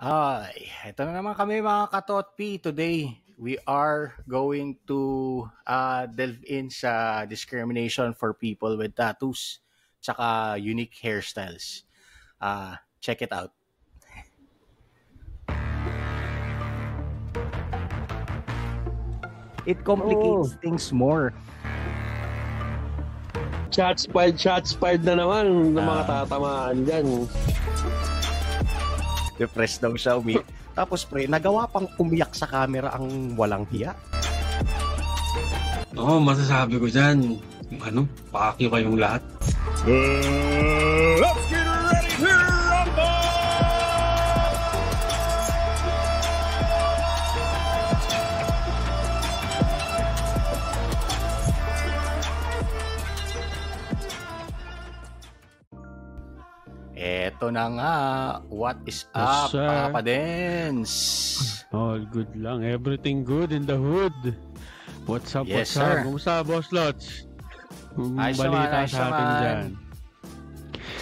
Ay, ito na naman kami mga katotpi. Today, we are going to delve in sa discrimination for people with tattoos tsaka unique hairstyles. Check it out. It complicates things more. Shots fired na naman ng mga tatamaan dyan. Depressed daw siya, Tapos pre, nagawa pang umiyak sa camera ang walang hiya. Oo, masasabi ko dyan, pakyo kayong lahat. Let's get ready to rumble! Eto na nga, what is up, sir. Papa Dens? All good lang. Everything good in the hood. What's up, Yes, what's sir. up? Kumusta, Boss Lots? Ayos naman, Balita ayos sa atin naman. dyan.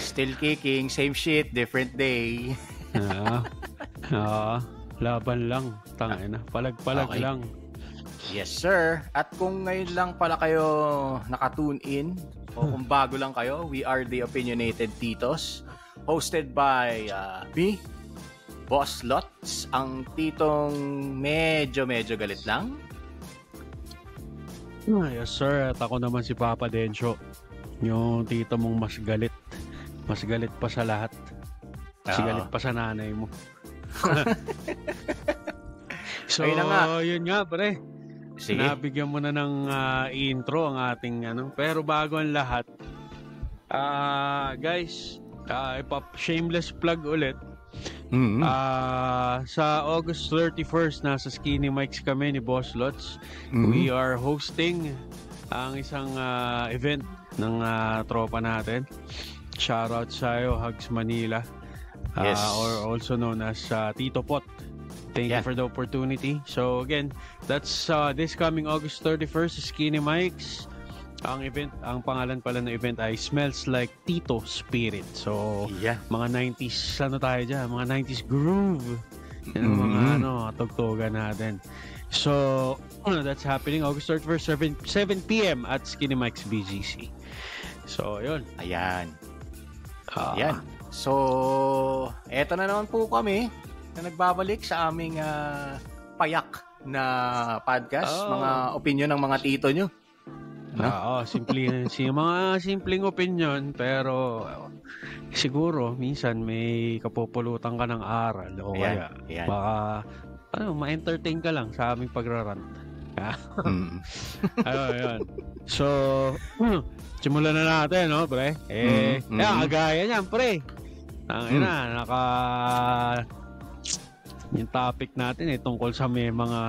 Still kicking, same shit, different day. Laban lang. Tangina. Palag-palag Okay. lang. Yes, sir. At kung ngayon lang pala kayo nakatune in, o kung bago lang kayo, we are the Opinionated Titos, hosted by me, Boss Lots, ang titong medyo galit lang. Yes, sir. At ako naman si Papa Densyo. Yung tito mong mas galit. Mas galit pa sa lahat. Mas Oo. galit pa sa nanay mo. So, Ayun na nga. yun nga, pre. Sige. Nabigyan mo na ng intro ang ating Pero bago ang lahat, guys, shameless plug ulit. Mm-hmm. Sa August 31st, nasa Skinny Mics kami ni Boss Lots. Mhm. We are hosting ang isang event ng tropa natin. Shoutout sa'yo, Hugs Manila. Yes. Or also known as Tito Pot. Thank you for the opportunity. So again, that's this coming August 31st, Skinny Mics. Ang pangalan pala ng event ay Smells Like Tito Spirit. So, mga 90s, tayo dyan? Mga 90s groove. Yan ang mga, tugtugan natin. So, that's happening August 31st, 7 p.m. at Skinny Mike's BGC. So, yun. Ayan. Ayan. So, eto na naman po kami na nagbabalik sa aming payak na podcast. Mga opinion ng mga tito nyo. Mga simpleng opinion, pero siguro minsan may kapupulutan ka ng aral o kaya baka ma-entertain ka lang sa aming pagrarant. Ayun. So, simulan na natin, no, pre? Kagaya niyan, pre. Yung topic natin tungkol sa may mga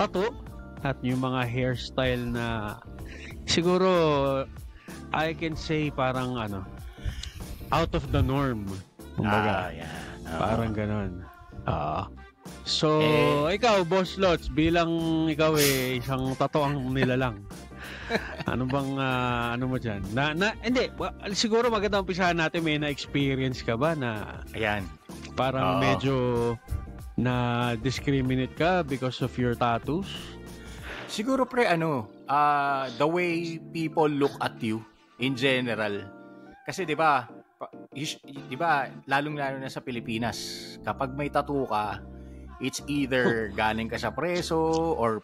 tattoo at yung mga hairstyle na siguro I can say parang out of the norm. Kumbaga, parang ganon. So, ikaw, Boss Lots, bilang ikaw isang tatoang nilalang. Ano bang ano mo dyan? Hindi, siguro maganda umpisahan natin, may na-experience ka ba na parang medyo na-discriminate ka because of your tattoos? Siguro pre the way people look at you in general. Kasi 'di ba lalong-lalo na sa Pilipinas, kapag may tattoo ka, it's either galing ka sa preso or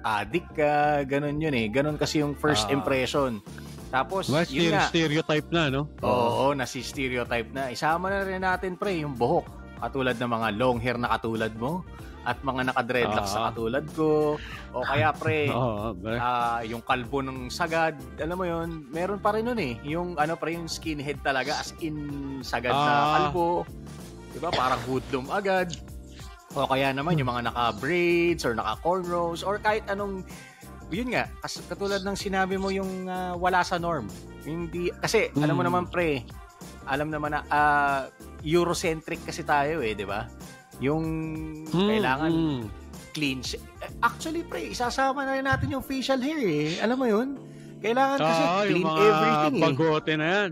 addict ka, ganun yun Ganun kasi yung first impression. Tapos yun nga, stereotype na, no? Oo, nasi-stereotype na. Isama na rin natin pre yung buhok. Katulad ng mga long hair na katulad mo. At mga naka-dreadlocks na katulad ko. O kaya pre, yung kalbo ng sagad, alam mo yun, meron pa rin nun yung yung skinhead talaga, as in sagad na kalbo. Diba? Parang hoodlum agad. O kaya naman yung mga naka-braids or naka-cornrows or kahit anong, yun nga, katulad ng sinabi mo yung wala sa norm. Hindi, kasi alam mo naman pre, alam naman na Eurocentric kasi tayo di ba? Yung kailangan clean. Actually, pre, isasama na rin natin yung facial hair Alam mo yun? Kailangan kasi clean everything bagote na yan.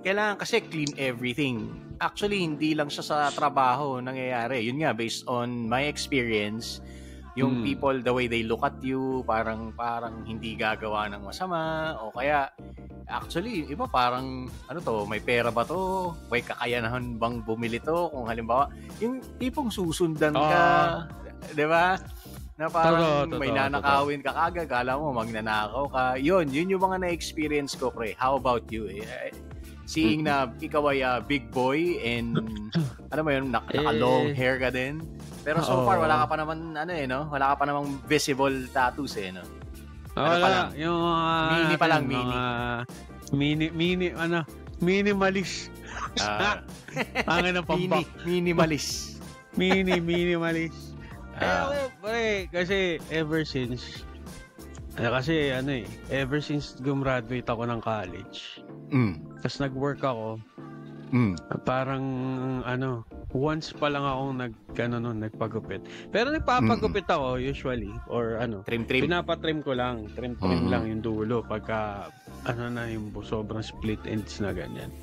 Kailangan kasi clean everything. actually, hindi lang siya sa trabaho nangyayari. Yun nga, based on my experience, yung people, the way they look at you, parang hindi gagawa ng masama, o kaya, actually, iba parang, ano to, may pera ba to? May kakayanahan bang bumili to? Kung halimbawa, yung tipong susundan ka, di ba? Na parang may nanakawin ka kagad, kala mo magnanakaw ka. Yun yung mga na-experience ko, pre. How about you? Seeing na ikaw ay big boy and ano mo yun, naka-long hair ka din. Pero so far, wala ka pa naman, no? Wala ka pa namang visible tattoos, no? Ano pa lang? Yung mini pa lang, minimalist. Angin ng pambak. Minimalist. Minimalist. Ako, pre, kasi ever since gumraduate ako ng college, tapos nag-work ako, parang, once pa lang akong nagpagupit. Pero nagpapagupit ako, usually, or trim. Pinapatrim ko lang, trim lang yung dulo, pagka, yung sobrang split ends na ganyan.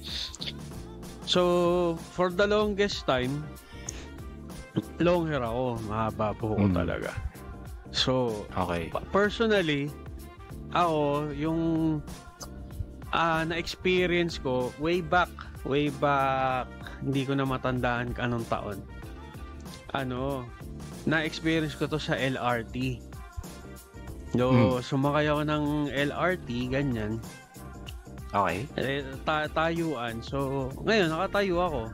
So, for the longest time, long hair ako, mahaba po ko talaga. So, okay. Personally, ako, yung na-experience ko way back, hindi ko na matandaan anong taon. Na-experience ko to sa LRT. Sumakay ako ng LRT, ganyan. Okay. Tayuan. So, ngayon, nakatayo ako.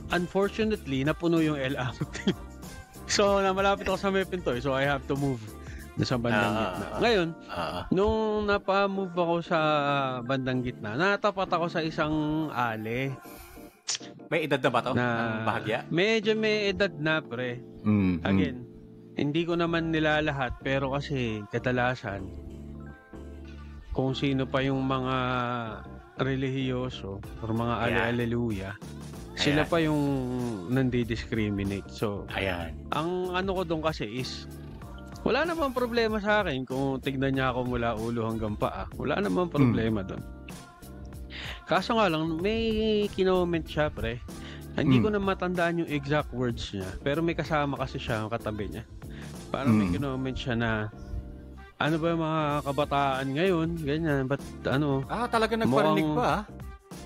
Unfortunately, napuno yung LRT. So, malapit ako sa may pinto, so I have to move sa bandang gitna. Ngayon, nung napa-move ako sa bandang gitna, natapat ako sa isang alley. May edad na ba to? Ng bahagya? Medyo may edad na, pre. Again, hindi ko naman nila lahat, pero kasi kadalasan, kung sino pa yung mga relihiyoso or mga ale-aleluya, sila pa yung nandi-discriminate. So, ang ko doon kasi is, wala namang problema sa akin kung tignan niya ako mula ulo hanggang paa. Wala namang problema doon. Kaso nga lang, may kinoment siya, pre. Hindi ko na matandaan yung exact words niya. Pero may kasama kasi siya, ang katabi niya. Parang may kinoment siya na, ano ba yung mga kabataan ngayon? Ganyan, ba't talaga nagparinig ba?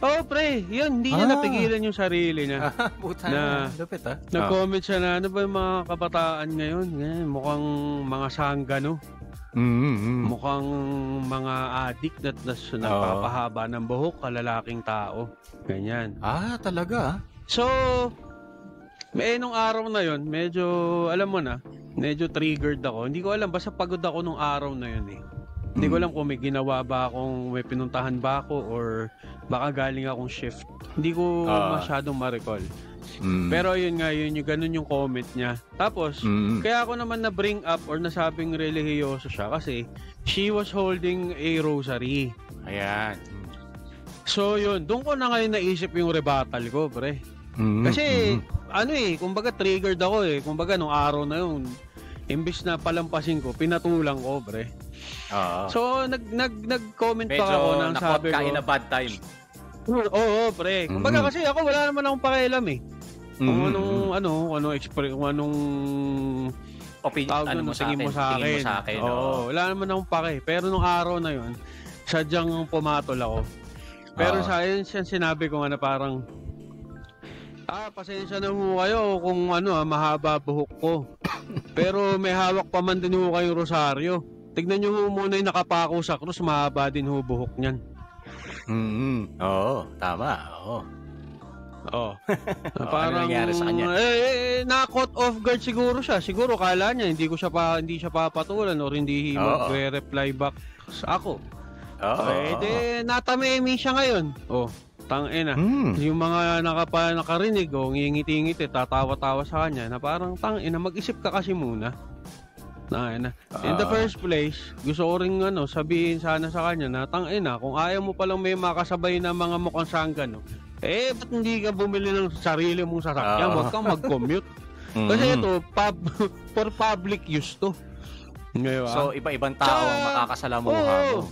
Pre, yun, hindi niya napigilan yung sarili niya. Puta na, lupit nag-comment siya na, ano ba yung mga kabataan ngayon? Ganyan, mukhang mga sanggano. Mukhang mga addict na nagpapahaba ng buhok, kalalaking tao. Ganyan. Talaga? So, nung araw na yun, medyo, alam mo na, medyo triggered ako. Hindi ko alam, basta pagod ako nung araw na yun eh. Hindi ko alam kung may ginawa ba akong, may pinuntahan ba ako, or baka galing akong shift. Hindi ko masyadong ma-recall. Pero yun nga, yung ganun yung comment niya. Tapos, kaya ako naman na-bring up or nasabing relihiyoso siya kasi she was holding a rosary. Ayan. So yun, doon ko na ngayon naisip yung rebuttal ko, pre. Kasi, kumbaga triggered ako eh. Kumbaga, nung araw na yun, imbis na palampasin ko, pinatulang ko, pre. So, nag-comment pa ako nang sabi ko. Medyo in a bad time. Oo, pre. Kumbaga kasi ako wala naman akong pakialam eh. Kung anong opinion mo sa akin. Oo, wala naman akong pake. Pero nung araw na yun, sadyang pumatol ako. Pero sa yun, sinabi ko nga na parang, pasensya na ho kayo kung mahaba buhok ko. Pero may hawak pa man din ho kayong rosaryo. Tignan nyo ho muna yung nakapako sa krus, mahaba din ho buhok niyan. Oo, tama. Parang nangyari sa kanya? Na-caught off guard siguro siya. Siguro kala niya hindi siya papatulan or hindi magre-reply back sa ako. Natamemi siya ngayon. Tangina. Yung mga nakarinig ngingiti-ngiti, tatawa-tawa sa kanya na parang tangina, mag-isip ka kasi muna. In the first place, gusto ko rin sabihin sana sa kanya na tangina, kung ayaw mo palang may makasabay na mga mukhang sanggano, ba't hindi ka bumili ng sarili mong sasakyan? Huwag kang mag-commute. Kasi ito, for public use to. Ngayon, so, iba-ibang tao ang makakasalamuha mo.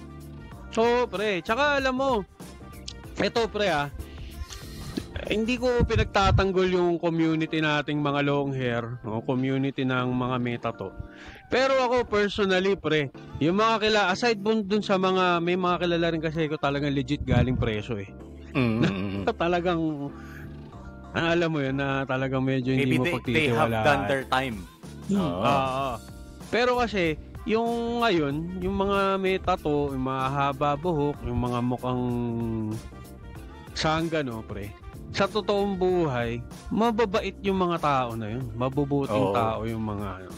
So, pre, tsaka alam mo, Ito pre hindi ko pinagtatanggol yung community nating mga long hair, o community ng mga may tattoo. Pero ako personally pre, yung mga aside dun sa mga, may mga kilala rin kasi ko talagang legit galing preso eh. Talagang, alam mo yun, na talagang medyo hindi mo pagtitiwalaan. They have done their time. Pero kasi, yung ngayon, yung mga may tattoo, yung mga haba buhok, yung mga mukhang sanggano pre, sa totoong buhay, mababait yung mga tao na yun. Mabubuting tao yung mga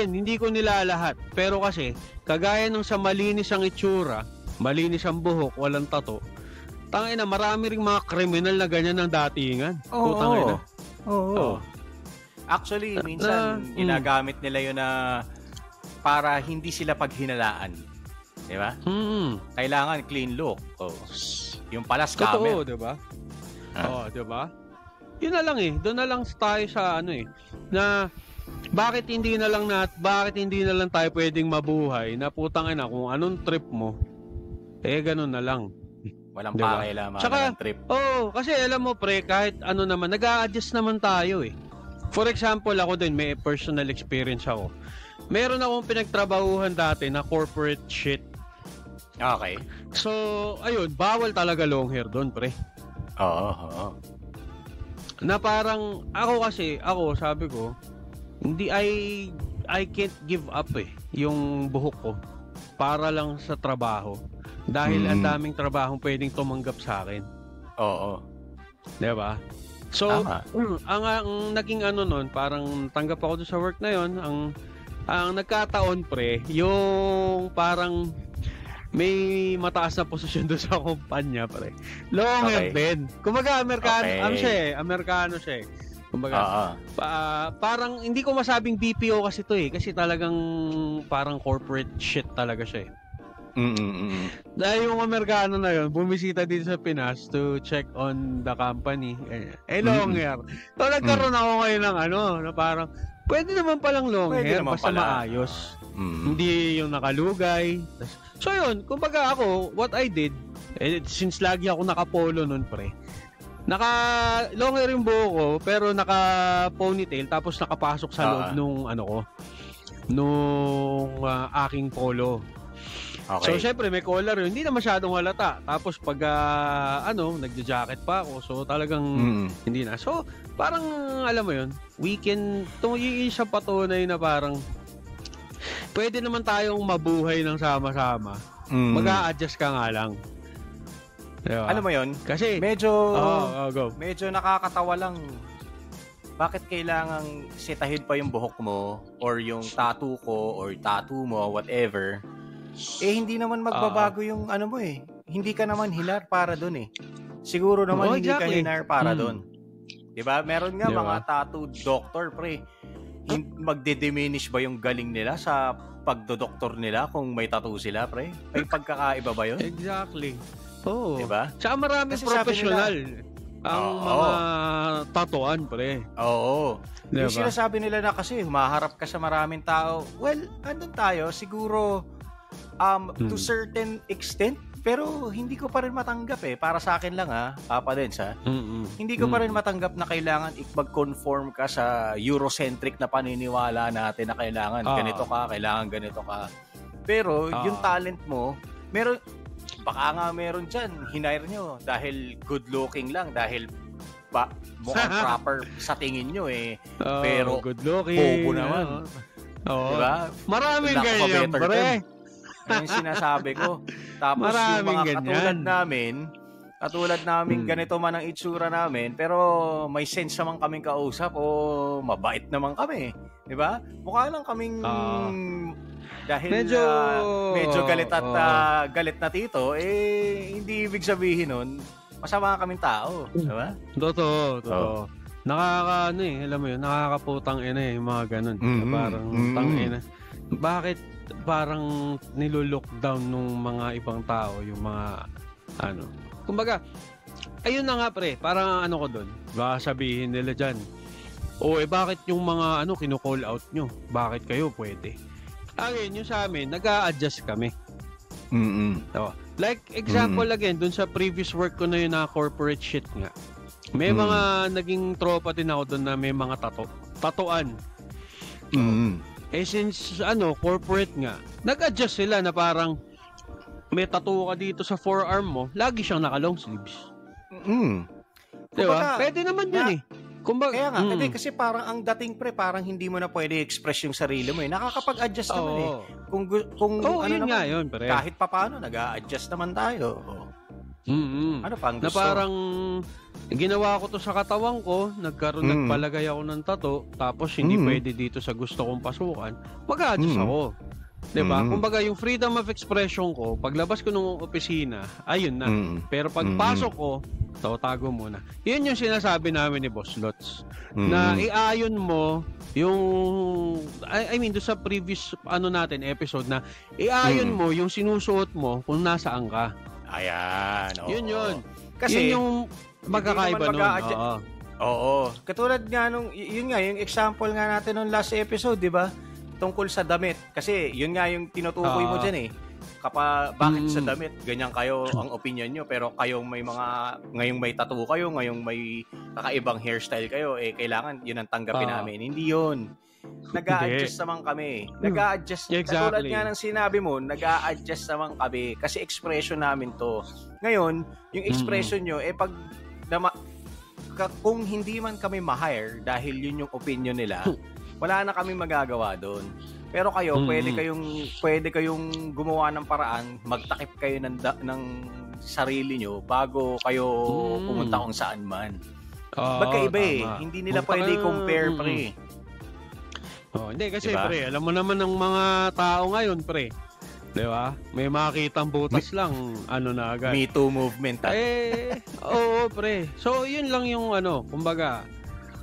Hindi ko nilalahat. Pero kasi, kagaya ng sa malinis ang itsura, malinis ang buhok, walang tato, tangina, marami ring mga kriminal na ganyan ng datingan. Oo. Actually, minsan, ginagamit nila yun na para hindi sila paghinalaan. Di ba? Kailangan clean look. Yung pala scammer. Totoo, diba? Diba? Yun na lang doon na lang tayo sa na bakit hindi na lang tayo pwedeng mabuhay na putang ina kung anong trip mo, ganun na lang. Walang pakialaman ng trip. Kasi alam mo pre, kahit naman, nag-a-adjust naman tayo eh. For example, ako din, may personal experience ako. Meron akong pinagtrabahuhan dati na corporate shit. Okay. So, ayun, bawal talaga long hair doon, pre. Oo. Na parang, ako, sabi ko, hindi, I can't give up yung buhok ko para lang sa trabaho. Dahil ang daming trabahong pwedeng tumanggap sa akin. Oo. Diba? So, ang naging nun, parang tanggap ako doon sa work na yon. Ang nagkataon, pre, yung parang may mataas na posisyon doon sa kumpanya, pre. Long hair din. Kumbaga, Amerikano siya eh. Kumbaga, parang hindi ko masabing BPO kasi to eh. Kasi talagang parang corporate shit talaga siya eh. Dahil yung Amerikano na yun, bumisita dito sa Pinas to check on the company. Long hair. So, nagkaroon ako ngayon ng na parang, pwede naman palang long hair, basta maayos. Hindi yung nakalugay. So yun, kumbaga ako, what I did, since lagi ako nakapolo nun pre, long hair yung buhok ko, pero naka ponytail, tapos nakapasok sa loob nung aking polo. Okay. So syempre may collar yun, hindi na masyadong halata. Tapos pag nagja-jacket pa ako, so talagang hindi na. So parang alam mo yun, weekend, yung isang patunay na parang pwede naman tayong mabuhay ng sama-sama. Mag-a-adjust ka nga lang. Diba? Ano mo yun? Kasi medyo go. Medyo nakakatawa lang. Bakit kailangang setahin pa yung buhok mo or yung tattoo ko or tattoo mo, whatever? Hindi naman magbabago yung mo eh. Hindi ka naman hinar para doon eh. Siguro naman hindi ka hinar para doon. 'Di ba? Meron nga mga tattoo doctor, pre. Magde-diminish ba yung galing nila sa pagdodoktor nila kung may tattoo sila, pre? May pagkakaiba ba yun? Exactly. Oo. Diba? Tsaka marami professional ang mga tatuan, pre. Oo. Diba? Yung sinasabi nila na kasi humaharap ka sa maraming tao. Well, andun tayo. Siguro to certain extent, pero hindi ko pa rin matanggap para sa akin lang Papa Dens hindi ko pa rin matanggap na kailangan mag-conform ka sa Eurocentric na paniniwala natin na kailangan ganito ka, kailangan ganito ka. Pero yung talent mo, baka meron dyan, hinire nyo dahil good looking lang, dahil mukhang proper sa tingin nyo pero good looking, bobo naman. Diba? Maraming ganyan, pre. Yung sinasabi ko. Tapos maraming yung mga katulad namin, ganito man ang itsura namin, pero may sense naman kaming kausap o mabait naman kami. Di ba? Mukha lang kaming dahil medyo galit na tito, hindi ibig sabihin nun, masama kaming tao. Di ba? Totoo. Alam mo yun, nakakaputang yung mga ganun. Parang tangina. Bakit parang nilo-lockdown nung mga ibang tao yung mga kumbaga ayun na nga pre, parang ko doon, baka sabihin nila dyan, bakit yung mga kino-call out nyo, bakit kayo pwede? Yung sa amin, nag-a-adjust kami. Like, example again, dun sa previous work ko na yun na corporate shit nga. May mga naging tropa din ako dun na may mga tatuan. Since, corporate nga, nag-adjust sila na parang may tattoo ka dito sa forearm mo, lagi siyang naka-long sleeves. Diba? Pwede naman yun Kaya nga, kasi parang ang dating parang hindi mo na pwede express yung sarili mo Nakakapag-adjust naman Kung yun naman, nga yun, pre. Kahit papaano, nag-a-adjust naman tayo. Ano pa ang gusto? Na parang ginawa ko to sa katawan ko, nagpalagay ako ng tattoo, tapos hindi pwede dito sa gusto kong pasukan, mag-a-adjust ako. Diba? Kumbaga, yung freedom of expression ko, paglabas ko ng opisina, ayun na. Pero pagpasok ko, tago muna. Yun yung sinasabi namin ni Boss Lots. Na iayon mo yung, I mean, doon sa previous episode na, iayon mo yung sinusuot mo kung nasaan ka. Ayan. Yun. Kasi, yun yung magkakaiba nun. Oo. Katulad nga yun nga, yung example nga natin nung last episode, di ba? Tungkol sa damit. Kasi yun nga yung tinutukoy mo dyan bakit sa damit, ganyan kayo ang opinion nyo, pero kayong ngayong may tattoo kayo, ngayong may kakaibang hairstyle kayo, kailangan yun ang tanggapin namin. Hindi yun. Nag-a-adjust naman kami. Nag-a-adjust. Katulad nga ng sinabi mo, nag-a-adjust naman kami kasi expression namin to. Ngayon, yung expression nyo, kung hindi man kami ma-hire dahil yun yung opinion nila, wala na kami magagawa doon. Pero kayo, pwede kayong gumawa ng paraan, magtakip kayo ng sarili nyo bago kayo pumunta kung saan man. Magkaiba Hindi nila pwede i-compare, pre. Hindi kasi, diba? Pre, alam mo naman ng mga tao ngayon, pre. Diba? May makitang butas lang, na agad. Me Too movement. Oo, pre. So, yun lang yung kumbaga,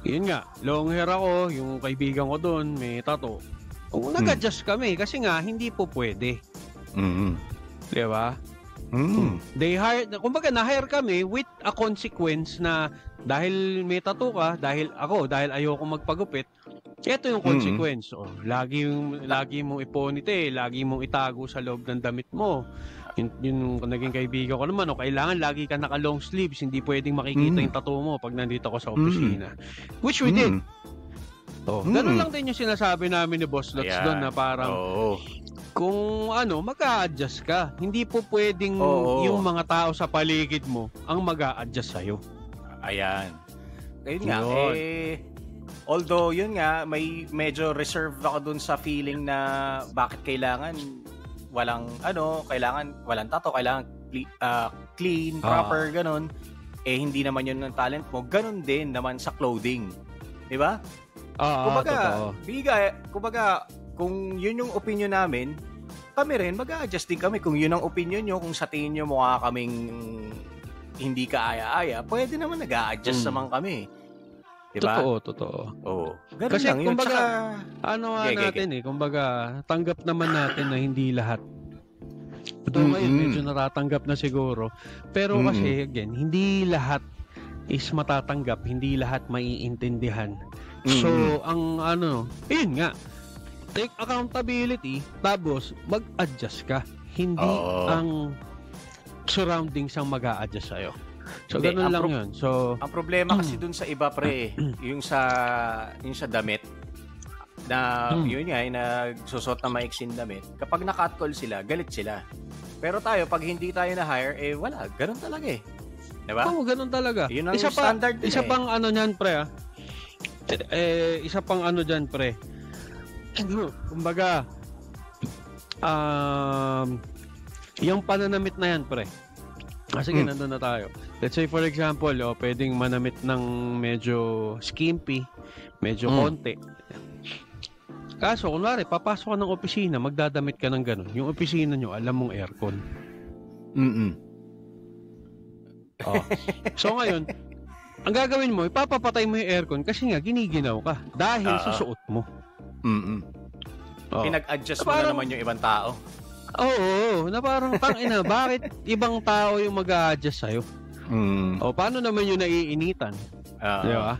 yun nga, long hair ako, yung kaibigan ko doon, may tattoo. Nag-adjust kami kasi nga, hindi po pwede. Diba? They hired, kumbaga na-hire kami with a consequence na dahil may tattoo ka, dahil ayoko magpagupit, ito yung consequence. Lagi mong iponite, lagi mong itago sa loob ng damit mo. Yung naging kaibigan ko naman, kailangan lagi ka naka-long sleeves, hindi pwedeng makikita yung tattoo mo pag nandito ako sa opisina. Which we did. Ganun lang din yung sinasabi namin ni Boss Lots doon na parang kung mag-a-adjust ka. Hindi po pwedeng yung mga tao sa paligid mo ang mag-a-adjust sa'yo. Ayan. Ayun nga, although yun nga, may medyo reserved ako dun sa feeling na bakit kailangan walang tattoo, kailangan clean, proper, ganun. Hindi naman yun ng talent mo. Ganun din naman sa clothing. Di ba? Kumbaga, kung yun yung opinion namin, kami rin, mag-a-adjust din kami. Kung yun ang opinion nyo, kung sa tingin nyo mukha kaming hindi kaaya-aya, pwede naman nag-a-adjust naman kami. Diba? Totoo. Ganun kasi lang yun. Kumbaga, kumbaga, tanggap naman natin na hindi lahat. Ito ngayon, medyo natatanggap na siguro. Pero kasi, again, hindi lahat is matatanggap, hindi lahat maiintindihan. So, yun nga, take accountability, tapos mag-adjust ka. Hindi ang surroundings ang mag-a-adjust sa'yo. So, ganun lang yun. So, ang problema kasi dun sa iba, pre, yung sa damit, na yun nga, nagsusot na maiksing damit, kapag na-cut call sila, galit sila. Pero tayo, pag hindi tayo na-hire, wala. Ganun talaga Diba? Ganun talaga. Yun ang standard din. Isa pang niyan, pre, isa pang dyan, pre. Kumbaga, yung pananamit na yan, pre. Sige, nandun na tayo. Let's say, for example, pwedeng manamit ng medyo skimpy, medyo konti. Kaso, kunwari, papasok ka ng opisina, magdadamit ka ng ganun. Yung opisina nyo, alam mong aircon. So, ngayon, ang gagawin mo, ipapapatay mo yung aircon kasi nga, giniginaw ka dahil sa suot mo. Pinag-adjust mo na naman yung ibang tao. Oo, na parang tangina, bakit ibang tao yung mag-a-adjust sa'yo? Paano naman yung naiinitan? Di ba?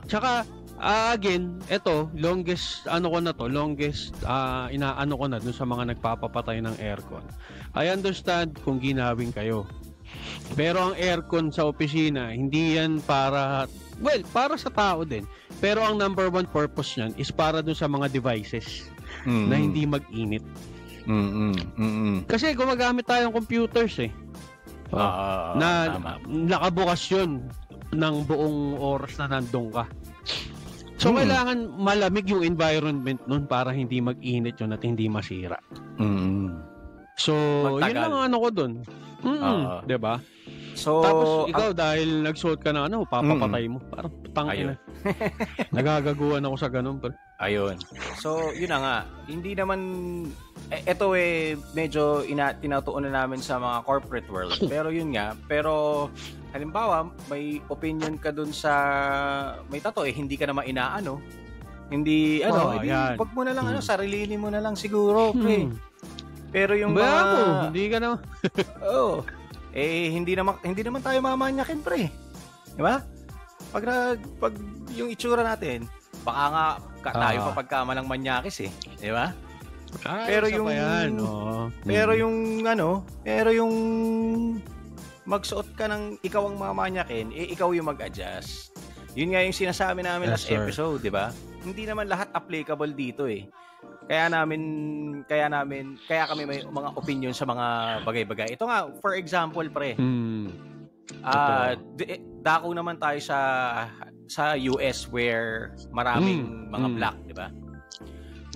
Tsaka, Again, ito, inaano ko na dun sa mga nagpapapatay ng aircon. I understand kung ginawin kayo. Pero ang aircon sa opisina, hindi yan para sa tao din. Pero ang number one purpose niyan is para dun sa mga devices na hindi mag-init. Kasi gumagamit tayong computers na nakabukas yun ng buong oras na nandun ka. So, kailangan malamig yung environment nun para hindi mag-init yun at hindi masira. So, yun lang ang ano ko dun. Diba? So, tapos, ikaw, dahil nagsuot ka na papapatay mo. Parang tangina. Nagagaguan ako sa ganun. Ayun. So, yun na nga. Hindi naman, ito medyo tinatuon na namin sa mga corporate world. Pero yun nga. Pero, halimbawa, may opinion ka dun sa may tato hindi ka naman inaano. Hindi, wag mo na lang, sarilinin mo na lang siguro, pre. Pero yung hindi ka naman. Hindi naman tayo mamanyakin, pre. Di ba? Pag yung itsura natin, baka nga tayo pa pagkamalang manyakis di ba? Pero yung yung magsuot ka ng ikaw ang mamanyakin, ikaw yung mag-adjust. Yun nga yung sinasabi namin last episode, di ba? Hindi naman lahat applicable dito Kaya kami may mga opinion sa mga bagay-bagay. Ito nga, for example, pre. Dako naman tayo sa US where maraming mga black, di ba?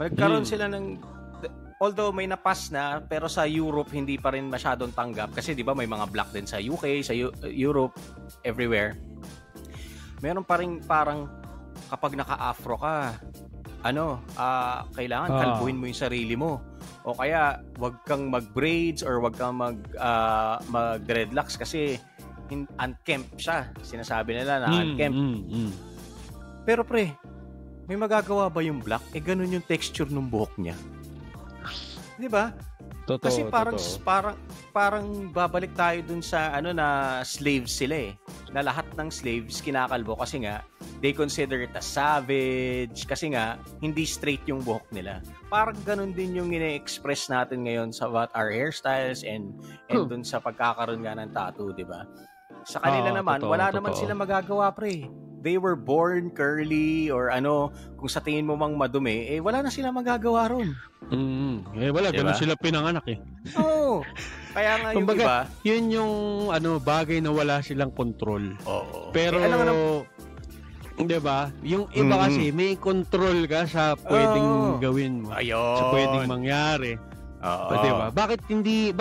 Magkaroon sila ng, although may napas na, pero sa Europe hindi pa rin masyadong tanggap kasi di ba may mga black din sa UK, sa Europe, everywhere. Meron pa rin parang kapag naka-afro ka, kailangan kalbuhin mo yung sarili mo. O kaya wag kang mag-braids or wag kang mag-dreadlocks kasi unkempt siya. Sinasabi nila na unkempt. Pero pre, may magagawa ba yung black? Ganun yung texture ng buhok niya. 'Di ba? Kasi parang babalik tayo dun sa na slaves sila na lahat ng slaves kinakalbo kasi nga they consider it as savage kasi nga hindi straight yung buhok nila. Parang ganun din yung ine-express natin ngayon sa about our hairstyles and dun sa pagkakaroon nga ng tattoo, 'di ba? Sa kanila naman, wala naman sila magagawa, pre. They were born curly or kung sa tingin mo mang madumi, wala na sila magagawa ron. Wala, diba? Ganun sila pinanganak Oo. Kaya nga yung iba, yun yung bagay na wala silang control. Oo. Pero, diba? Yung iba kasi, may control ka sa pwedeng gawin mo. Ayun. Sa pwedeng mangyari. Diba? Bakit hindi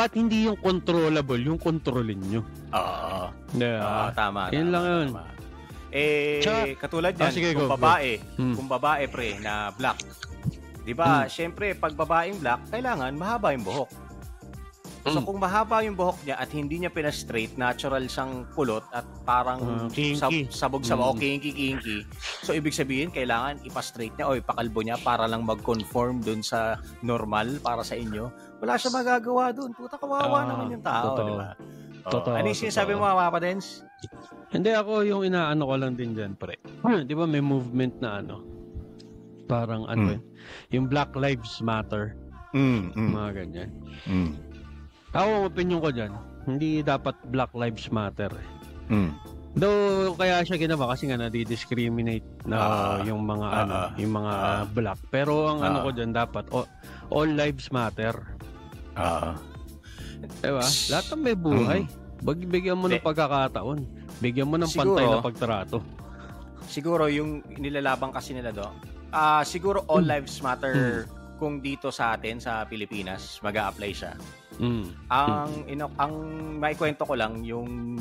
yung controllable, yung kontrolin nyo? Oo. Diba? Tama. Yun lang yun. Katulad yan, kung babae pre na black. 'Di ba? Syempre, pag babaeng black, kailangan mahaba yung buhok. So kung mahaba yung buhok niya at hindi niya pina-straight, natural siyang kulot at parang sabog-sabog, kinky. So ibig sabihin, kailangan ipa-straight niya o ipakalbo niya para lang mag-conform dun sa normal para sa inyo. Wala siya magagawa dun. Puta, kawawa naman yung tao, 'di ba? Ano yung sinasabi mo, Papa Dens? Hindi, ako yung inaano ko lang din dyan, pre. Di ba may movement na parang yung Black Lives Matter. Mga ganyan. Ako, ang opinion ko dyan, hindi dapat Black Lives Matter. Though, kaya siya ginawa kasi nga nadi-discriminate na yung mga yung mga black. Pero ang ko dyan, dapat all lives matter. Diba? Lahat ng may buhay. Bigyan mo ng pagkakataon. Bigyan mo ng pantay na pagtrato. Siguro yung nilalabang kasi nila siguro all lives matter kung dito sa atin sa Pilipinas mag-a-apply siya. Ang maikwento ko lang yung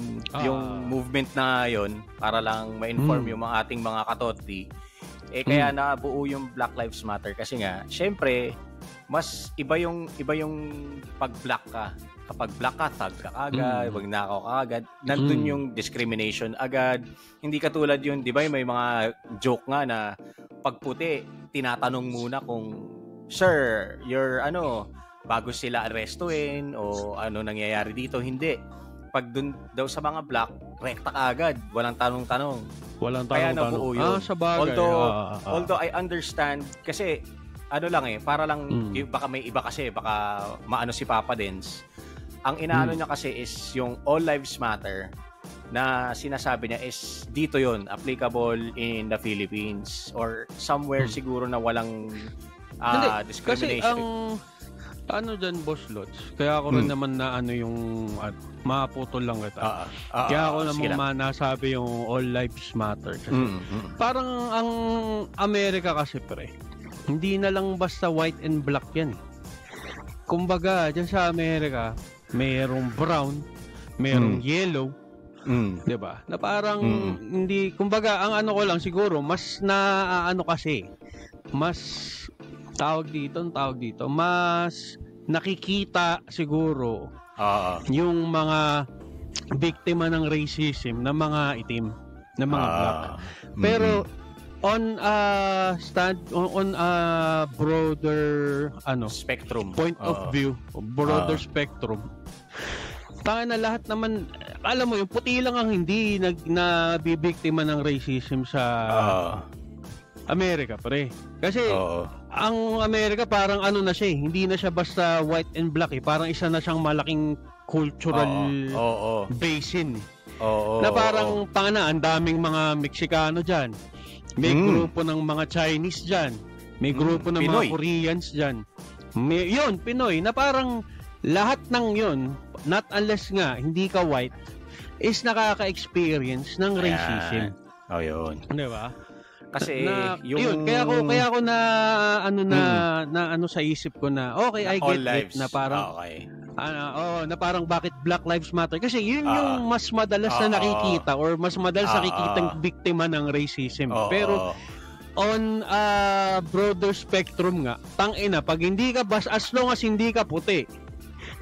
movement na yon para lang ma-inform yung mga ating mga katoti. Kaya nabuo yung Black Lives Matter kasi nga syempre mas iba yung pag-black ka. Kapag black ka, tag ka agad, wag nakaw ka agad. Nandun yung discrimination agad. Hindi katulad yun, di ba may mga joke nga na pag puti, tinatanong muna kung, sir, bago sila arestuin o ano nangyayari dito. Hindi. pag dun daw sa mga black, rekta ka agad. Walang tanong-tanong. Kaya nabuo yun. Sa bagay. Although I understand, kasi ano lang para lang, baka may iba kasi, baka maano si Papa Dens. Ang inaano niya kasi is yung All Lives Matter na sinasabi niya is dito yon applicable in the Philippines or somewhere siguro na walang discrimination. Kasi ang dyan, Boss Lots, kaya ako rin naman na yung maputol lang kita. Kaya ako naman nasabi yung All Lives Matter. Kasi parang ang Amerika kasi hindi na lang basta white and black yan. Kumbaga, dyan sa Amerika, mayroong brown, mayroong yellow, 'di ba? Na parang hindi, kumbaga ang ko lang siguro mas kasi mas tawag dito, mas nakikita siguro yung mga biktima ng racism na mga itim, na mga black. Pero on broader spectrum point of view, broader spectrum, na lahat naman, alam mo, yung puti lang ang hindi nabibiktima ng racism sa Amerika, Kasi ang Amerika parang na siya, hindi na siya basta white and black, parang isa na siyang malaking cultural basin. Na parang ang daming mga Meksikano dyan. May grupo ng mga Chinese dyan. May grupo ng Pinoy. mga Koreans dyan. Yun, Pinoy, na parang lahat ng yun, not unless nga hindi ka white, is nakaka-experience ng racism. Yun. Di ba? Kasi yun, kaya ako na sa isip ko na I get it na parang na parang bakit Black Lives Matter, kasi yun yung mas madalas na nakikita or mas madalas nakikitang biktima ng racism. Pero on broader spectrum nga, pag hindi ka as long as hindi ka puti,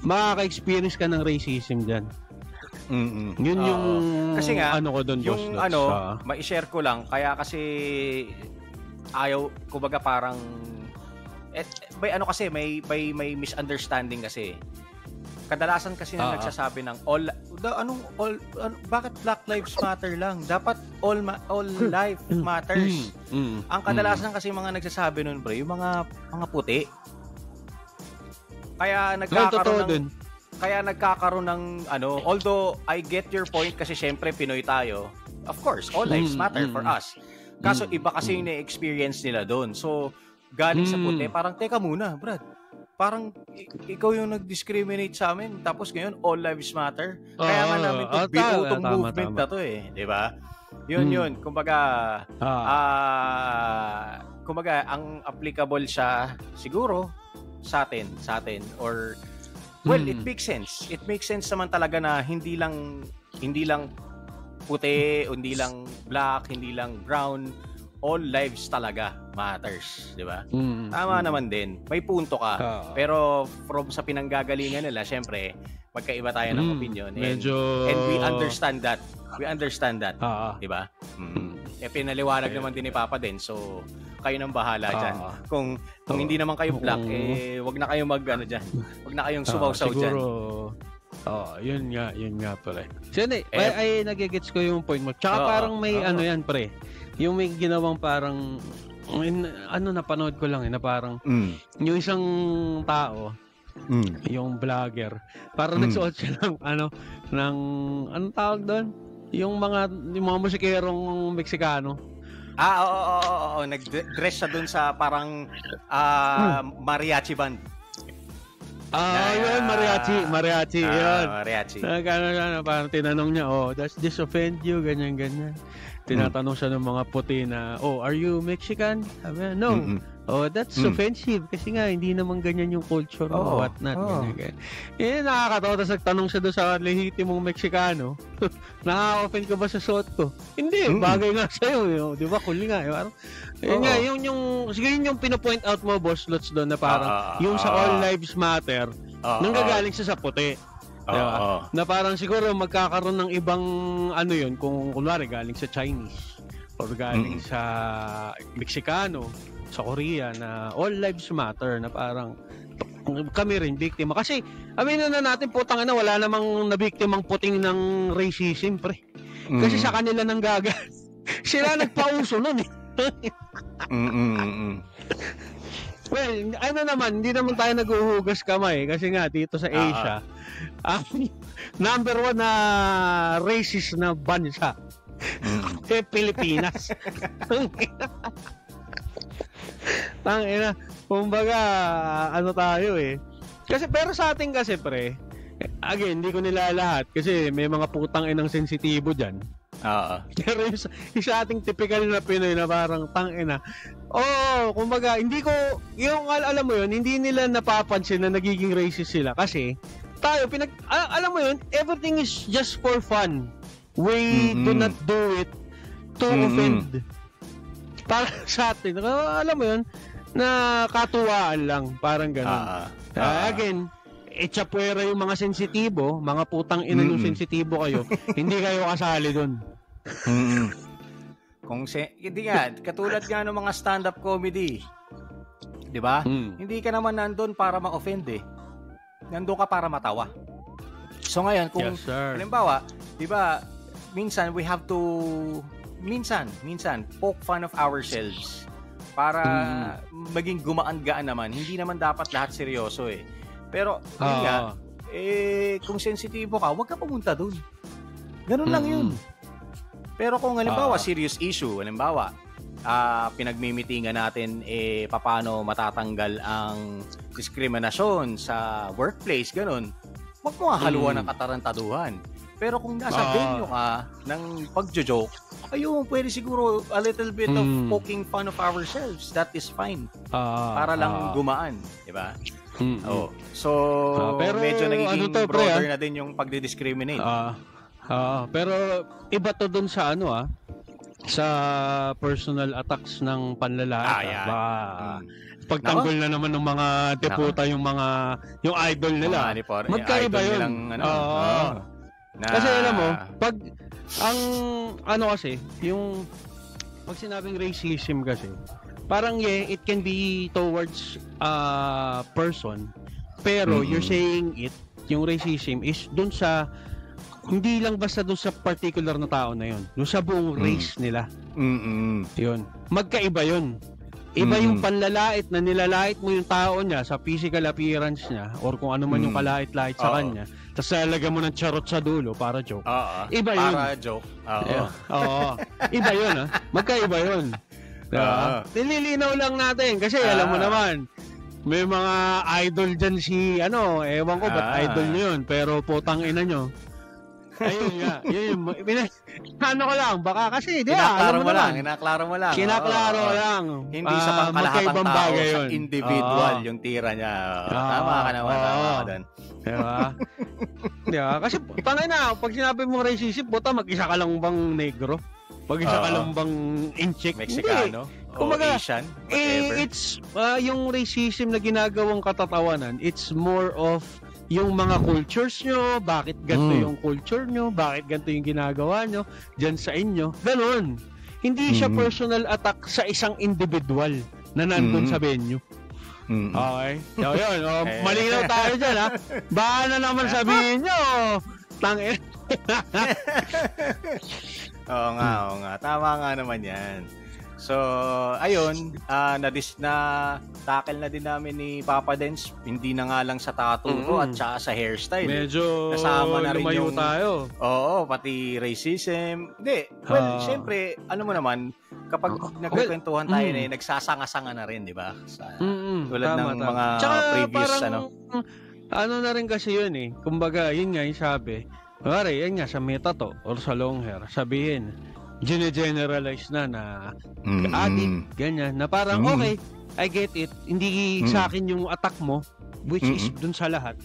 makaka-experience ka ng racism dyan. Yun yung kasi nga ko doon, yung ma-share ko lang, kaya kasi kumbaga parang may misunderstanding kasi. Kadalasan kasi na nagsasabi ng bakit Black Lives Matter lang? Dapat all life matters. Ang kadalasan kasi mga nagsasabi nun, yung mga puti. Kaya nagkakaroon ng although I get your point, kasi syempre Pinoy tayo. Of course, all lives matter for us. Kaso iba kasi yung na-experience nila doon. So, galing sa puti, parang teka muna, Brad. Parang ikaw yung nag-discriminate sa amin, tapos ngayon all lives matter. Kaya nga namin to binuo tong movement na to di ba? Yun. Kumbaga ang applicable siya siguro sa atin or it makes sense. It makes sense naman talaga na hindi lang puti, hindi lang black, hindi lang brown, all lives talaga matters, di ba? Tama naman din. May punto ka. Pero from sa pinanggagalingan nila, syempre, magkaiba tayo ng opinion. And we understand that. Di ba? Pinaliwanag naman din ni Papa din. So, kayo nang bahala dyan. Kung hindi naman kayo black, wag na kayong dyan. Wag na kayong sumaw-saw dyan. Yun nga pala. So, ay nagigets ko yung point mo. Tsaka parang may yan, yung may ginawang parang napanood ko lang na parang yung isang tao, yung vlogger, parang nagsuot siya ng anong tawag doon? Yung mga musikerong Meksikano. Oo. Nag-dress siya doon sa parang mariachi band. Yun, mariachi. Yun. Mariachi. Parang tinanong niya, does this offend you? Ganyan. Tinatanong siya ng mga puti na, are you Mexican? Sabi, no. That's offensive kasi nga hindi naman ganyan yung culture o whatnot. Nakakatawa. Tapos nagtanong siya doon sa lehitimong Meksikano, nakaka-offend ka ba sa suot ko? Hindi, bagay nga sa'yo. Di ba? Cool nga. Yun yung pinapoint out mo, Boss Lots, doon na parang yung sa All Lives Matter, nanggagaling siya sa puti. Diba? Na parang siguro magkakaroon ng ibang yun kung kunwari galing sa Chinese or galing sa Meksikano, sa Korea, na all lives matter, na parang kami rin biktima. Kasi, aminin na natin, putang ina, wala namang nabiktimang puting ng racism, pre. Kasi sa kanila nang gaga. Sila nagpauso nun eh. Well, ano naman, hindi naman tayo naghuhugas kamay. Kasi nga, dito sa Asia, number 1 na racist na bansa, Pilipinas. Tangina. Kumbaga, ano tayo eh. Kasi, pero sa atin kasi, pre, again, hindi ko nila lahat kasi may mga putang inang sensitibo dyan. Pero yung sa ating typical na Pinoy na parang tangina. Kumbaga, hindi ko, yung alam mo yun, hindi nila napapansin na nagiging racist sila kasi tayo, alam mo yun, everything is just for fun. We do not do it to offend. Para sa atin, alam mo yun, na katuwaan lang, parang gano'n. Again, etsapuera yung mga sensitibo, mga putang ina yung sensitibo kayo, hindi kayo kasali doon. Hindi nga, katulad nga ng mga stand-up comedy, di ba? Hindi ka naman nandun para ma-offend eh. Nandun ka para matawa. So ngayon, kung halimbawa, di ba, minsan we have to minsan poke fun of ourselves para maging gumaan-gaan naman. Hindi naman dapat lahat seryoso eh. Pero kung sensitibo ka, huwag ka pumunta dun. Ganun lang yun. Pero kung halimbawa serious issue, halimbawa pinagmimitingan natin paano matatanggal ang diskriminasyon sa workplace, ganun. Huwag mo haluan ng katarantaduhan. Pero kung nasa venue ka ng pagjo-joke, ayun, pwede siguro a little bit of poking fun of ourselves. That is fine. Para lang gumaan, di ba? So, pero medyo nagiging broader na din yung pagdi-discriminate. Pero iba to dun sa sa personal attacks ng panlalaki. Pagtanggol na naman ng mga deputa yung idol nila. Magkaiba yun. Kasi alam mo, pag kasi, yung pag sinabing racism kasi, parang it can be towards a person, pero you're saying yung racism is dun sa, hindi lang basta dun sa particular na tao na yun, dun sa buong race nila. Yun. Magkaiba yun. Iba yung panlalait na nilalait mo yung tao niya sa physical appearance niya or kung ano man yung kalait-lait sa kanya. Tapos lalagyan mo ng charot sa dulo para joke. Iba yun. Para joke. Iba yun. Magkaiba yun. Nililinaw lang natin kasi alam mo naman, may mga idol dyan ewan ko ba't idol nyo yun, pero putang ina nyo. Ayun nga. Ko lang, baka kasi, Kinaklaro mo lang. Kinaklaro lang. Hindi sa pangkalahatang tao, sa individual yung tira niya. Tama ka naman, tama ka doon. Diba? Kasi, tangay na, pag sinabi mo racism, puta, mag-isa ka lang bang negro? Mag-isa ka lang bang inchik? Mexicano? O Asian? Whatever. It's, yung racism na ginagawang katatawanan, it's more of yung mga cultures nyo, bakit ganito yung culture nyo, bakit ganito yung ginagawa nyo, dyan sa inyo, ganun. Hindi siya personal attack sa isang individual na nandun sa venue. Okay? So, yun. Malinaw tayo dyan, ha? Baka na naman sabihin nyo, tangin. Oo nga. Tama nga naman yan. So, ayun, na-tackle na din namin ni Papa Dens, hindi na nga lang sa tattoo at saka sa hairstyle. Medyo kasama na rin yung tayo. Oo, pati racism. Hindi, well, syempre, mo naman, kapag nagkukwentuhan tayo nagsasanga-sanga na rin, di ba? Tulad ng mga tsaka previous, parang, na rin kasi yun eh. Kumbaga, yun nga yung sabi. Pare, yan nga, sa meta to, or sa long hair, sabihin, generalize na addict, ganyan, na parang okay, I get it, hindi sa akin yung attack mo, which is dun sa lahat.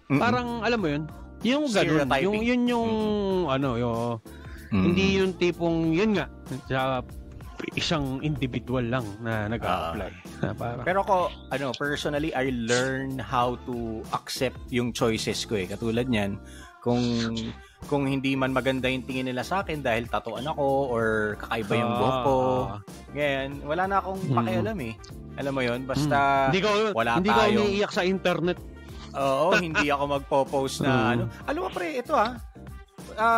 Parang, alam mo yun, yung ganun, yung hindi yung tipong, yun nga, sa isang individual lang na nag-a-apply. Pero personally, I learn how to accept yung choices ko eh. Katulad niyan, kung hindi man maganda yung tingin nila sa akin dahil tatuan ako or kakaiba yung buhok ko. Ngayon, wala na akong pakialam eh. Alam mo yun? Basta wala hindi tayong... Hindi ka umiiyak sa internet. Oo, hindi ako magpo-post na ano. Alam mo pre, ito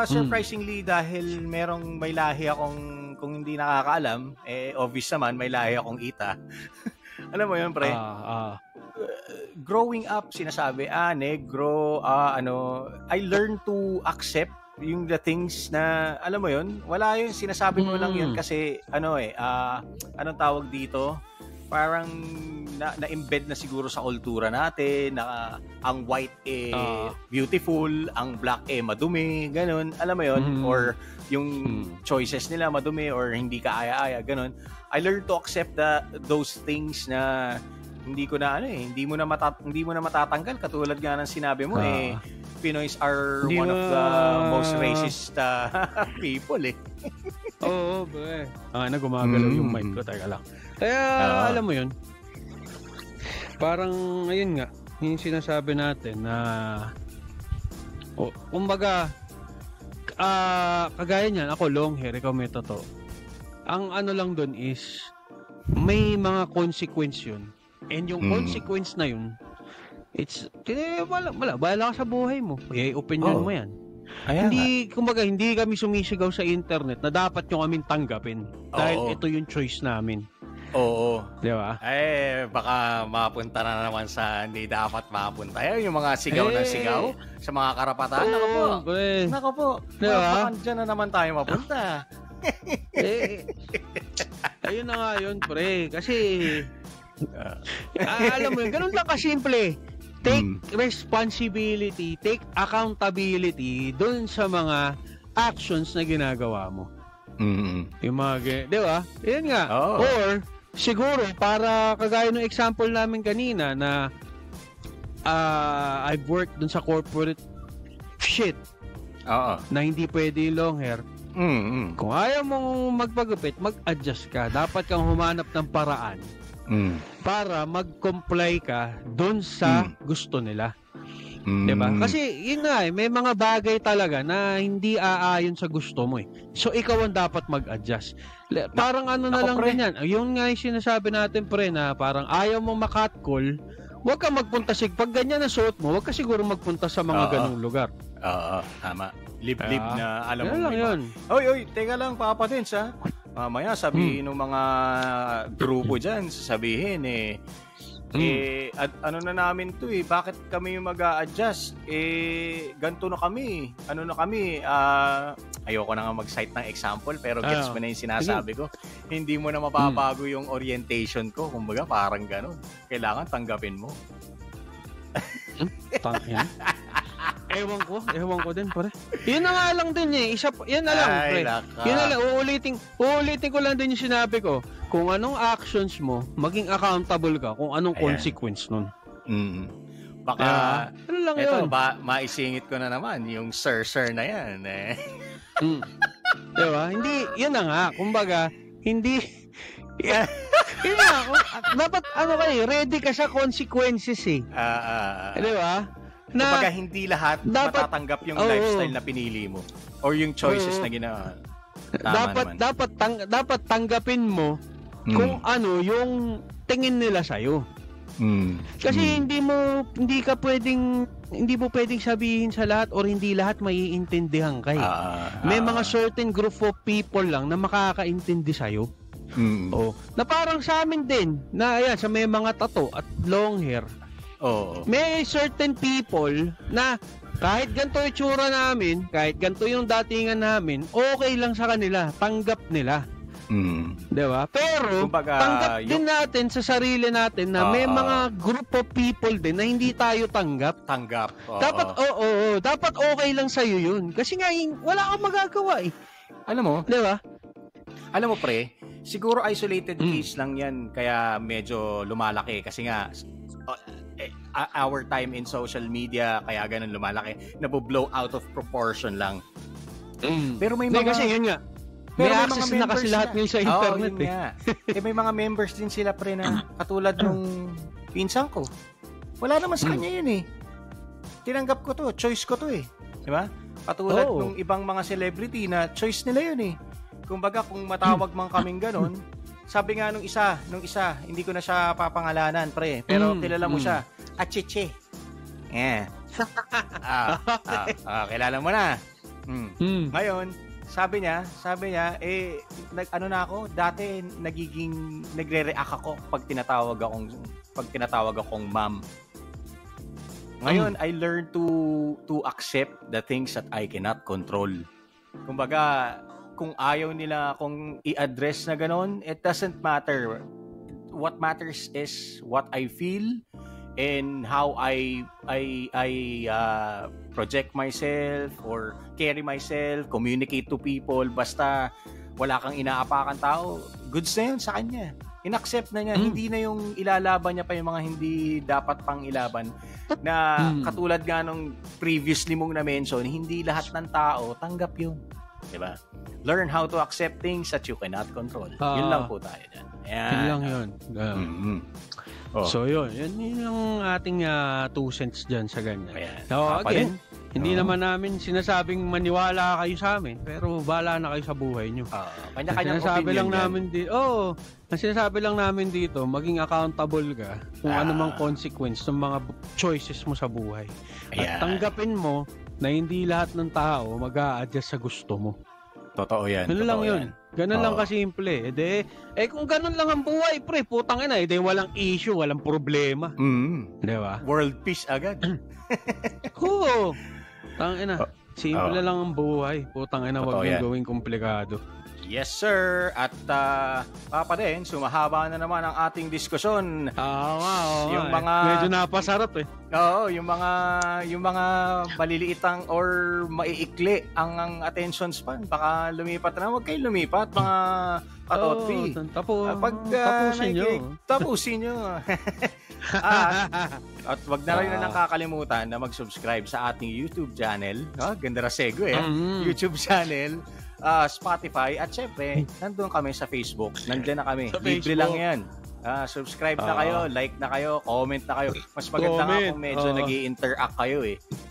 surprisingly dahil may lahi akong, kung hindi nakakaalam, obvious naman, may lahi akong Ita. Alam mo yun pre? Growing up, sinasabi, negro, I learned to accept yung the things na, alam mo yun, wala yung sinasabi mo lang yun kasi, anong tawag dito? Parang na-embed na siguro sa kultura natin na ang white beautiful, ang black madumi, ganun. Alam mo yun? Or yung choices nila madumi or hindi ka aya-aya, ganun. I learned to accept those things na hindi mo na matatanggal katulad nga ng sinabi mo Pinoys are one of the most racist people Oo, ba. Gumagalaw yung mic ko, teka lang. Kaya alam mo yun, parang ayun nga, yung sinasabi natin na kumbaga kagaya niyan, ako long hair, ikaw may toto. Ang ano lang doon is may mga consequence yun. And yung consequence na yun, wala ka sa buhay mo. Opinion mo yan. Kumbaga, hindi kami sumisigaw sa internet na dapat nyo kaming tanggapin. Dahil ito yung choice namin. Oo. Di ba? Baka mapunta na naman sa hindi dapat mapunta. Yung mga sigaw na sigaw sa mga karapatan. Nako po. Diba? Diyan na naman tayo mapunta. Ayun na nga yun, pre. Kasi, alam mo yun, ganun lang kasimple. Take responsibility, take accountability dun sa mga actions na ginagawa mo. Yung mga, di ba? Yan nga. Or, siguro, para kagaya ng example namin kanina na I've worked dun sa corporate shit na hindi pwede long hair. Kung ayaw mong magpagupit, mag-adjust ka. Dapat kang humanap ng paraan para mag-comply ka doon sa gusto nila. Diba? Kasi yun nga may mga bagay talaga na hindi aayon sa gusto mo So ikaw ang dapat mag-adjust. Parang ano na lang din yan. Yun nga yung sinasabi natin pre na parang ayaw mong makatcall, huwag ka magpunta pag ganyan na suot mo, huwag ka siguro magpunta sa mga ganung lugar. Tama. Liblib na alam mo. Lang yun. Oy, teka lang Papa Dins mamaya sabihin ng mga grupo dyan, sasabihin ano na namin to bakit kami mag-a-adjust? Ganito na kami. Ano na kami? Ayoko na nga mag-cite ng example pero gets mo na yung sinasabi ko. Hindi mo na mapapago yung orientation ko. Kumbaga parang ganun. Kailangan tanggapin mo. Ewan ko din pare. Yun na nga lang din yan na lang pre. Yun na lang, uulitin ko lang din yung sinabi ko. Kung anong actions mo, maging accountable ka kung anong consequence nun. Baka ano lang yun? Maisingit ko na naman yung sir na yan Diba? Hindi, yun na nga. Kumbaga, hindi yun na, dapat ready ka sa consequences diba? Kumbaga hindi lahat matatanggap yung lifestyle na pinili mo or yung choices na ginawa. Dapat tanggapin mo kung ano yung tingin nila sa'yo. Kasi hindi mo pwedeng sabihin sa lahat or hindi lahat maiintindihan ka May mga certain group of people lang na makakaintindi sa'yo. Na parang sa amin din na sa may mga tattoo at long hair. May certain people na kahit ganito yung tsura namin, kahit ganito yung datingan namin, okay lang sa kanila, tanggap nila. Diba? Pero tanggap din natin sa sarili natin na may mga group of people din na hindi tayo tanggap. Dapat okay lang sa'yo yun. Kasi nga wala kang magagawa Alam mo? Diba? Alam mo pre, siguro isolated case lang yan kaya medyo lumalaki kasi nga our time in social media kaya ganun lumalaki, nabo-blow out of proportion lang. Pero may mga kasi yun nga. May access na kasi lahat ngayon sa internet may mga members din sila pre na katulad nung pinsan ko. Wala naman sa kanya yun Tinanggap ko to, choice ko to di ba? Katulad nung ibang mga celebrity na choice nila yun Kumbaga kung matawag man kaming ganon, sabi nga nung isa, hindi ko na siya papangalanan, pre. Pero kilala mo siya. Achiche. Yeah. Kilala mo na. Ngayon, sabi niya, ano na ako, dati nagre-react ako pag tinatawag akong ma'am. Ngayon, I learned to accept the things that I cannot control. Kumbaga, kung ayaw nila akong i-address na ganon, it doesn't matter. What matters is what I feel and how I project myself or carry myself, communicate to people. Basta wala kang inaapakan tao, goods na yun sa kanya. In-accept na niya. Hindi na yung ilalaban niya pa yung mga hindi dapat pang ilaban. Na katulad nga nung previously mong na-mention, hindi lahat ng tao tanggap yun. Diba? Learn how to accept things that you cannot control. Yun lang po tayo dyan. Yun lang yun. So yun yung ating 2 cents dyan sa ganyan. So again, hindi naman namin sinasabing maniwala kayo sa amin, pero bahala na kayo sa buhay nyo. Kanya-kanyang opinion ang sinasabi lang namin dito, maging accountable ka kung ano mang consequence ng mga choices mo sa buhay. At tanggapin mo na hindi lahat ng tao mag-a-adjust sa gusto mo. Totoo yan. Ganun lang yun. Ganun lang kasimple. Kung ganun lang ang buhay, pre, putang ina, walang issue, walang problema. Diba? World peace agad. Oo. Tangina. Simple lang ang buhay. Putang ina, wag yung gawing komplikado. Yes, sir. At Papa din, sumahaba na naman ang ating diskusyon. Yung mga medyo napasarap Oo, yung mga maliliitang or maiikli ang attention span. Baka lumipat na. Huwag kayong lumipat, mga katotpi. Tapusin nyo. At wag na rin na nakakalimutan na mag-subscribe sa ating YouTube channel. Ganda rasego YouTube channel. Spotify at syempre nandun kami sa Facebook, nandiyan na kami, libre lang yan. Subscribe na kayo, like na kayo, comment na kayo. Mas maganda nga kung medyo nag-i-interact kayo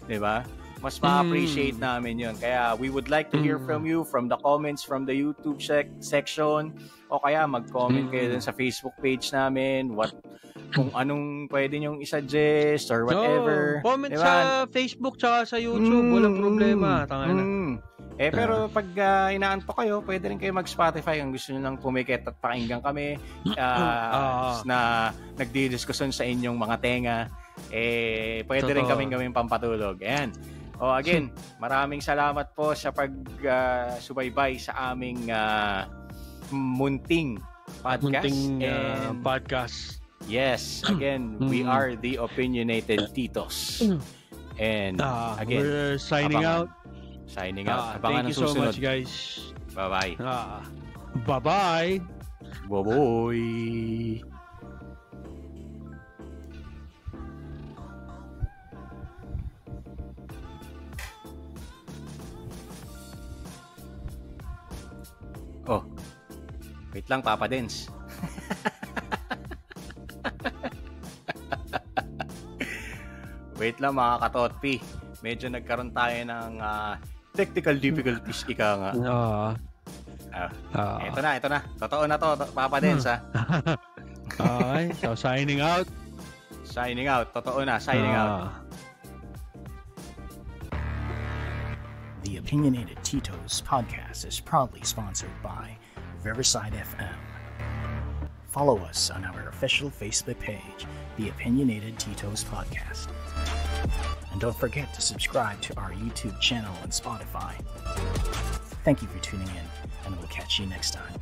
diba? Mas ma-appreciate namin yun. Kaya we would like to hear from you, from the comments from the YouTube section, o kaya mag-comment kayo dun sa Facebook page namin, kung anong pwede nyong i-suggest or whatever. Comment sa Facebook tsaka sa YouTube, walang problema. Pero pag inaantok kayo, pwede rin kayo mag-Spotify kung gusto nyo lang pumikit at pakinggan kami na nagdidiskusyon sa inyong mga tenga. Pwede rin kaming gawing pampatulog. Ayan. Again, maraming salamat po sa pag-subaybay sa aming munting podcast. Yes, again, we are the Opinionated Titos. And again, we're signing out. Abangan thank you so much, guys. Bye-bye. Bye-bye. Bye-bye. Wait lang, Papa Dens. Wait lang, mga katotpi. Medyo nagkaroon tayo ng technical difficulties, ika nga. Ito na. Totoo na to, Papa Dens, Okay, so signing out. Totoo na, signing out. The Opinionated Titos podcast is proudly sponsored by Riverside FM. Follow us on our official Facebook page, The Opinionated Titos Podcast. And don't forget to subscribe to our YouTube channel and Spotify. Thank you for tuning in, and we'll catch you next time.